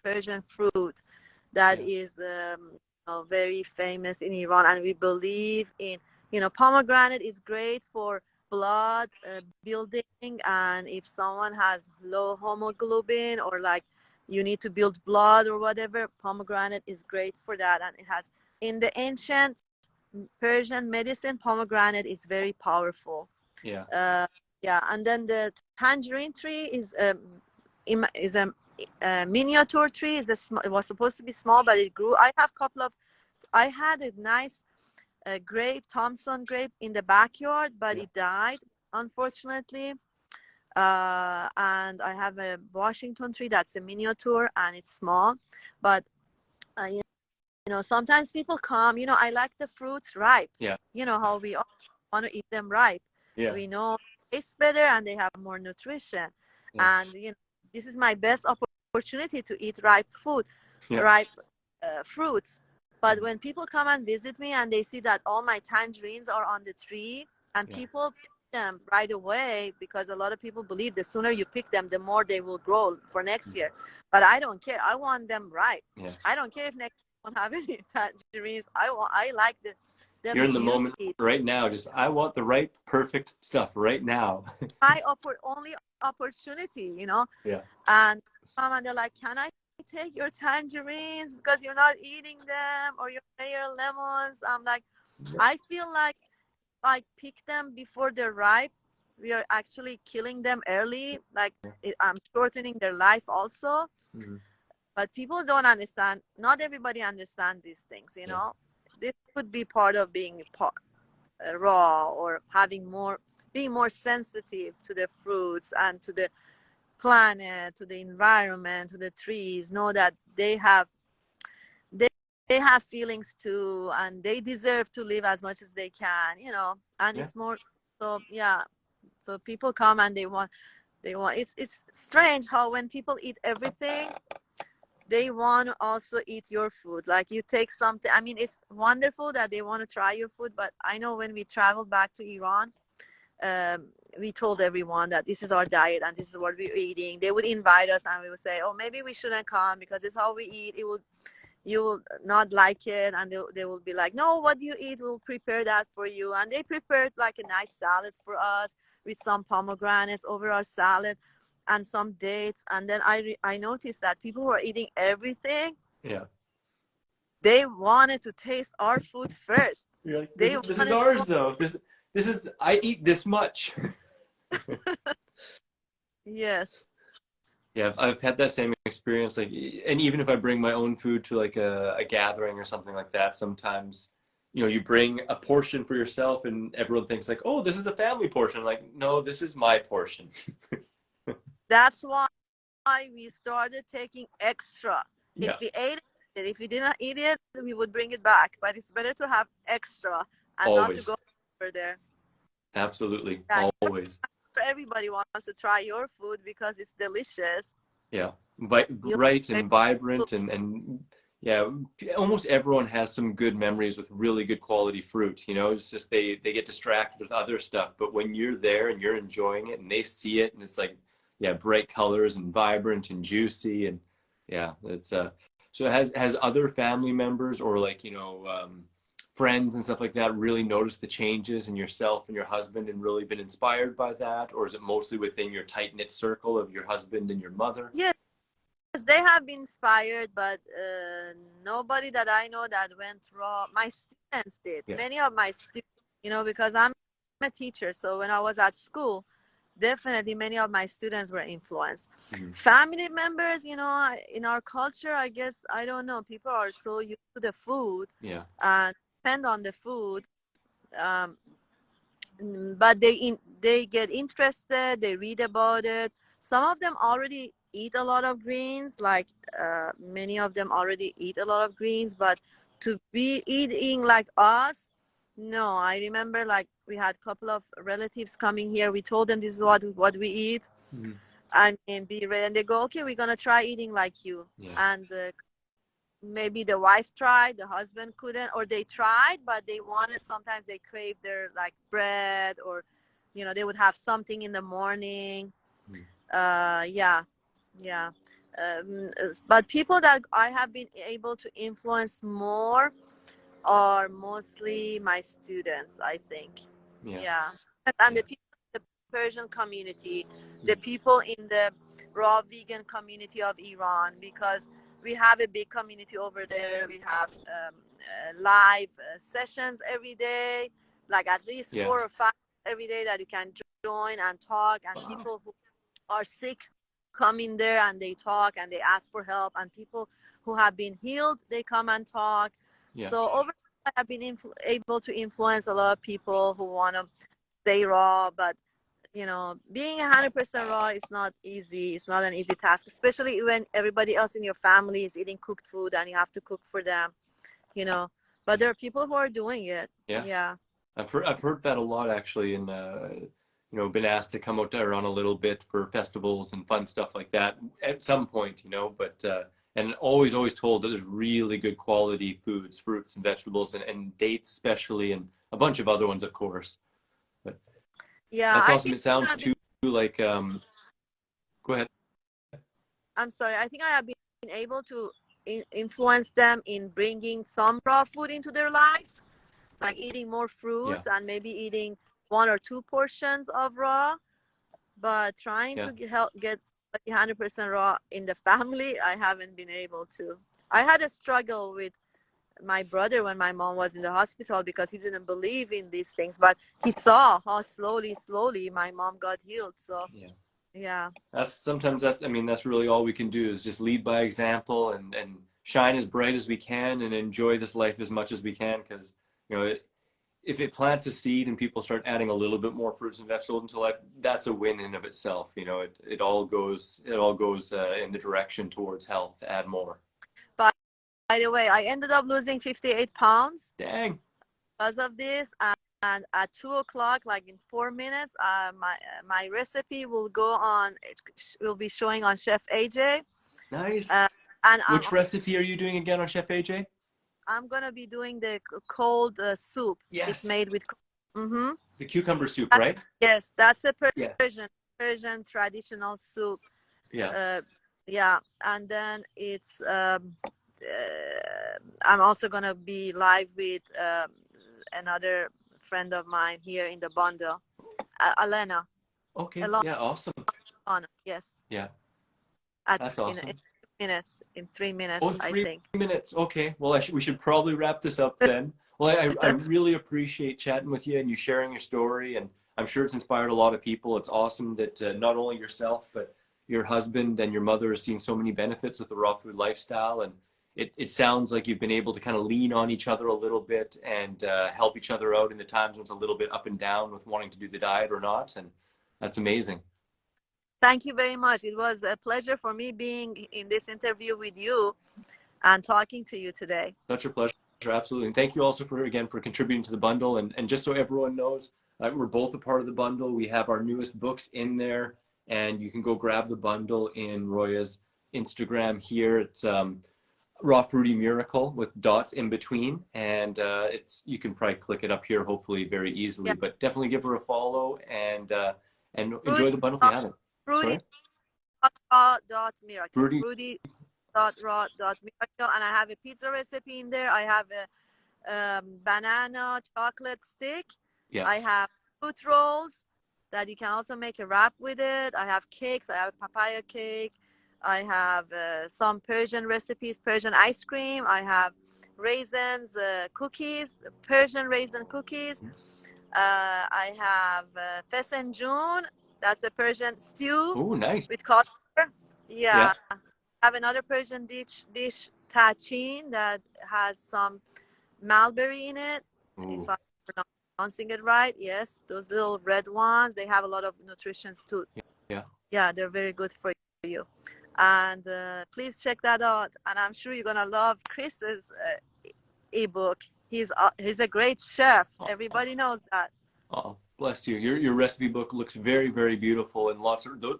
Persian fruit that is very famous in Iran, and we believe in pomegranate is great for blood building, and if someone has low hemoglobin or like you need to build blood or whatever, pomegranate is great for that. And it has, in the ancient Persian medicine, pomegranate is very powerful. And then the tangerine tree is a miniature tree. It was supposed to be small, but it grew. I had a nice grape, Thompson grape in the backyard, but it died, unfortunately. And I have a Washington tree that's a miniature and it's small. But, sometimes people come, I like the fruits ripe. You know how we all want to eat them ripe. We know it tastes better and they have more nutrition. And, this is my best opportunity to eat ripe food, ripe fruits. But when people come and visit me and they see that all my tangerines are on the tree, and people pick them right away, because a lot of people believe the sooner you pick them, the more they will grow for next year. But I don't care. I want them ripe. I don't care if next year I won't have any tangerines. I like them You're in the moment juicy. right now. Just I want the right, perfect stuff right now. My only opportunity, Yeah. and and they're like, can I take your tangerines because you're not eating them, or your pear lemons? I'm like, I feel like if I pick them before they're ripe, we are actually killing them early. Like, I'm shortening their life also. Mm-hmm. But people don't understand. Not everybody understands these things. Yeah. This could be part of being raw, or being more sensitive to the fruits and to the planet, to the environment, to the trees. Know that they, they have feelings too, and they deserve to live as much as they can. And Yeah. it's more. So yeah. So people come and they want. It's strange how when people eat everything, they want to also eat your food. Like, you take something. I mean, it's wonderful that they want to try your food, but I know when we traveled back to Iran, um, we told everyone that this is our diet and this is what we're eating. They would invite us and we would say, oh, maybe we shouldn't come because this is how we eat. You will not like it. And they will be like, no, what do you eat? We'll prepare that for you. And they prepared like a nice salad for us with some pomegranates over our salad and some dates. And then I noticed that people who are eating everything, Yeah. they wanted to taste our food first. You're like, They this is wanted ours to. though. This is I eat this much. Yes. Yeah, I've had that same experience. Like, and even if I bring my own food to like a gathering or something like that, sometimes, you bring a portion for yourself, and everyone thinks like, oh, this is a family portion. Like, no, this is my portion. That's why we started taking extra. If Yeah, we ate it, if we didn't eat it, we would bring it back. But it's better to have extra and not to always, go over there. absolutely, Yeah, always. everybody wants to try your food because it's delicious. Yeah, You bright learn and vibrant, and yeah, almost everyone has some good memories with really good quality fruit. It's just they get distracted with other stuff, but when you're there and you're enjoying it, and they see it, and it's like, yeah, bright colors and vibrant and juicy, and yeah, it's So has other family members, or like, friends and stuff like that, really noticed the changes in yourself and your husband and really been inspired by that? Or is it mostly within your tight knit circle of your husband and your mother? Yes, they have been inspired, but nobody that I know that went raw. My students did. Yeah. Many of my students, because I'm a teacher, so when I was at school, definitely many of my students were influenced. Mhm. Family members, in our culture, I guess, I don't know, people are so used to the food Yeah. and depend on the food. Um, but they get interested, they read about it. Some of them already eat a lot of greens, like many of them already eat a lot of greens, but to be eating like us, no. I remember, like, we had a couple of relatives coming here, we told them this is what we eat. Mhm. I mean, be ready, and they go, okay, we're gonna try eating like you. Yeah. And maybe the wife tried, the husband couldn't, or they tried but they wanted, sometimes they crave their like bread, or they would have something in the morning. Mhm. Yeah. Yeah. But people that I have been able to influence more are mostly my students, I think. Yeah. Yeah. And Yeah. the people in the Persian community, the Mhm. people in the raw vegan community of Iran, because we have a big community over there. We have live sessions every day, like at least Yeah. 4 or 5 every day that you can join and talk. And people who are sick come in there and they talk and they ask for help. And people who have been healed, they come and talk. Yeah. So over, I have been able to influence a lot of people who want to stay raw, but being 100% raw is not easy. It's not an easy task, especially when everybody else in your family is eating cooked food and you have to cook for them. you know but there are people who are doing it. Yeah. Yeah. I've heard that a lot actually, and been asked to come out there on a little bit for festivals and fun stuff like that at some point, but and always told that there's really good quality foods, fruits and vegetables, and dates especially, and a bunch of other ones, of course. But Yeah, that's I awesome. think It sounds I've been, too like go ahead. I'm sorry, I think I have been able to influence them in bringing some raw food into their life. like eating more Yeah. fruits and maybe eating 1 or 2 portions of raw, but trying Yeah. to help get 100% raw in the family, I haven't been able to. I had a struggle with my brother when my mom was in the hospital because he didn't believe in these things, but he saw how slowly my mom got healed. So Yeah. yeah. I mean, that's really all we can do is just lead by example and shine as bright as we can and enjoy this life as much as we can. Because, you know, if it plants a seed and people start adding a little bit more fruits and vegetables into life, that's a win in of itself. You know, it all goes in the direction towards health to add more. By the way, I ended up losing 58 pounds Dang. because of this. And at 2 o'clock, like in 4 minutes, my recipe will go on. It will be showing on Chef AJ. Nice. Uh, and Which recipe are you doing again on Chef AJ? I'm gonna be doing the cold soup. It's Yes. made with. Mm-hmm. The cucumber soup, right? Yes, that's a Yeah. Persian traditional soup. Yeah. Yeah, and then I'm also gonna be live with another friend of mine here in the bundle, Alena. Okay. Alana, Yeah. Awesome. yes, Yeah. at That's in awesome. 2 minutes, in 3 minutes, Oh, I three think. minutes. Okay. Well, we should probably wrap this up then. Well, I really appreciate chatting with you and you sharing your story. And I'm sure it's inspired a lot of people. It's awesome that not only yourself, but your husband and your mother are seeing so many benefits with the raw food lifestyle. And it sounds like you've been able to kind of lean on each other a little bit and help each other out in the times when it's a little bit up and down with wanting to do the diet or not. And that's amazing. Thank you very much. It was a pleasure for me being in this interview with you and talking to you today. Such a pleasure. Absolutely. And thank you also for contributing to the bundle. And just so everyone knows, we're both a part of the bundle. We have our newest books in there, and you can go grab the bundle in Roya's Instagram here. It's Raw Fruity Miracle with dots in between. And you can probably click it up here, hopefully very easily. Yeah. But definitely give her a follow and enjoy Fruity, the bundle if you haven't. fruity Sorry? dot miracle. Fruity. Fruity dot miracle, and I have a pizza recipe in there. I have a banana chocolate stick. Yeah. I have fruit rolls that you can also make a wrap with it. I have cakes. I have papaya cake. I have some Persian recipes, Persian ice cream. I have raisins, cookies, Persian raisin cookies. I have fesenjoon. That's a Persian stew Oh, nice. with custard. Yeah. Yeah. I have another Persian dish tachin that has some mulberry in it. If Ooh. I'm pronouncing it right, yes, those little red ones, they have a lot of nutrition too. Yeah. Yeah, they're very good for you. And please check that out. And I'm sure you're gonna love Chris's ebook. He's a great chef. Everybody knows that. Oh, bless you. Your recipe book looks very, very beautiful, and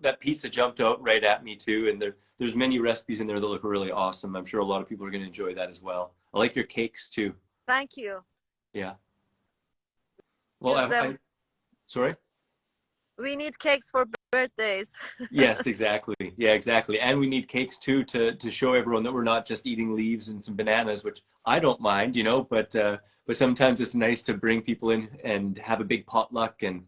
that pizza jumped out right at me too. And there's many recipes in there that look really awesome. I'm sure a lot of people are going to enjoy that as well. I like your cakes too. Thank you. Yeah. Well, Use them. Sorry? We need cakes for birthdays. Yes, exactly. Yeah, exactly. And we need cakes too to show everyone that we're not just eating leaves and some bananas, which I don't mind, but sometimes it's nice to bring people in and have a big potluck and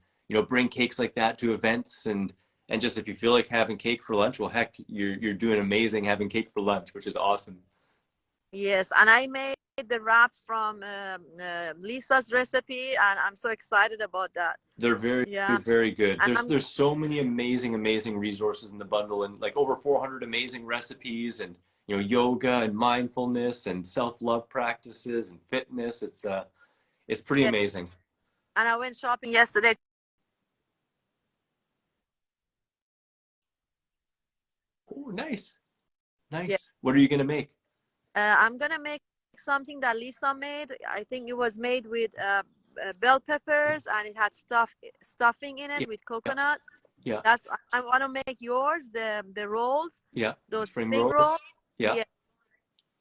bring cakes like that to events and just if you feel like having cake for lunch, well, heck, you're doing amazing having cake for lunch, which is awesome. Yes, and I made the wrap from Lisa's recipe, and I'm so excited about that. They're very, Yeah. very good. And There's so many amazing resources in the bundle and like over 400 amazing recipes and yoga and mindfulness and self-love practices and fitness. It's pretty yeah, amazing. and I went shopping yesterday. Oh, nice. Nice. Yeah. What are you gonna make? I'm gonna make something that Lisa made. I think it was made with bell peppers, and it had stuffing in it Yeah. with coconut. Yeah. I want to make yours, the rolls. Yeah. Those Spring spring rolls. rolls. Yeah.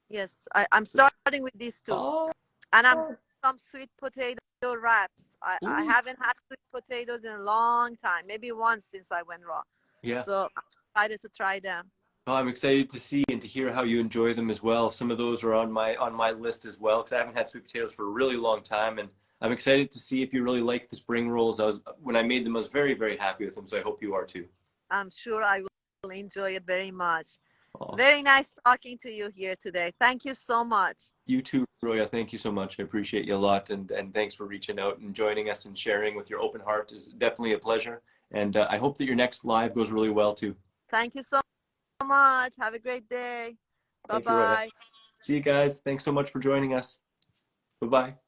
Yes, I'm starting with these two. Oh. And I'm some sweet potato wraps. I Ooh. haven't had sweet potatoes in a long time, maybe once since I went raw. Yeah. So I'm excited to try them. Oh, I'm excited to see and to hear how you enjoy them as well. Some of those are on my list as well because I haven't had sweet potatoes for a really long time, and I'm excited to see if you really like the spring rolls. When I made them, I was very, very happy with them. So I hope you are too. I'm sure I will enjoy it very much. Awesome. Very nice talking to you here today. Thank you so much. You too, Roya. Thank you so much. I appreciate you a lot. And thanks for reaching out and joining us and sharing with your open heart is definitely a pleasure. And I hope that your next live goes really well too. Thank you so much. Have a great day. Thank you, Roya. Bye-bye. See you guys. Thanks so much for joining us. Bye-bye.